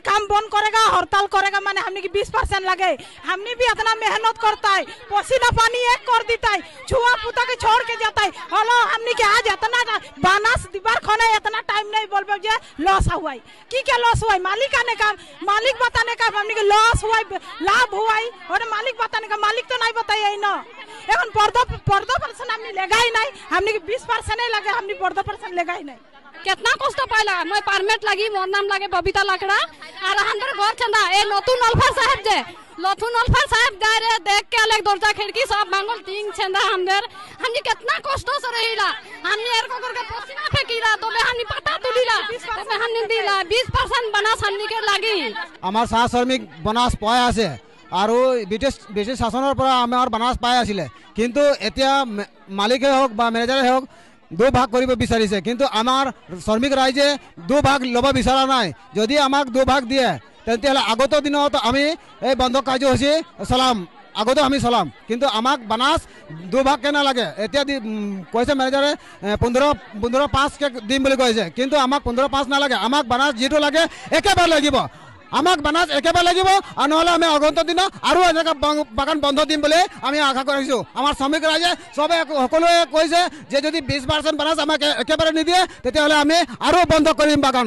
काम बंद करेगा, हड़ताल करेगा, माने हमने की 20% लगे। हमने भी इतना मेहनत करता है, पसीना पानी एक कर देता है, छुआ पुता के छोड़ के जाता है। हेलो हमने के आज इतना बानस दीवार खाने इतना टाइम नहीं बोलबे जे लॉस हुआ है। की क्या लॉस हुआ है? मालिक आने का, मालिक बताने का हमने के लॉस हुआ है, लाभ हुआ है, और मालिक बताने का, मालिक तो नहीं बताइए ना। এখন 14% हमने लेगा ही नहीं, हमने की 20% नहीं लगे, हमने 14% लेगा ही नहीं। कितना कष्ट पाइला मैं पारमेट लगी, मोर नाम लगे बबीता लाकड़ा और हमर घर चंदा ए नतुन अल्फा साहब जे लथुन अल्फा साहब गए रे देख के अलग दरजा खिड़की सब मांगल तीन छंदा हमने कितना कष्ट से रहिला। हमने एर को करके पसीना फेंकीला तो हमने पता तुलीला तो हमने दिला 20% बनास हमने के लागि আমার সাহ শ্রমিক বনাস পাই আছে আৰু ব্ৰিটিশ শাসনৰ পৰা আমাৰ বনাস পাই আছিল, কিন্তু এতিয়া মালিকে হোক বা ম্যানেজাৰে হোক দু ভাগ কৰিব বিচাৰিছে, কিন্তু আমাৰ শ্ৰমিক ৰাইজে দু ভাগ ল'ব বিচৰা নাই। যদি আমাক দু ভাগ দিয়ে তেতিয়াহ'লে আগত দিনত আমি এই বন্ধ কাৰ্যসূচী চলাম, আগতে আমি চলাম, কিন্তু আমাক বানাস দু ভাগ কে নালাগে। এতিয়া কৈছে মেনেজাৰে 15.5 দিম বুলি কৈছে, কিন্তু আমাক 15.5 নালাগে, আমাক বানাস যিটো লাগে একেবাৰে লাগিব, আমাক বানাস একেবাৰে লাগিব, আৰু নহ'লে আমি আগন্ত দিন আৰু এনেকৈ বাগান বন্ধ দিম বুলি আমি আশা কৰিছোঁ। আমাৰ শ্ৰমিক ৰাইজে চবে সকলোৱে কৈছে যে যদি 20% বানাস আমাক একেবাৰে নিদিয়ে তেতিয়াহ'লে আমি আৰু বন্ধ কৰিম বাগান।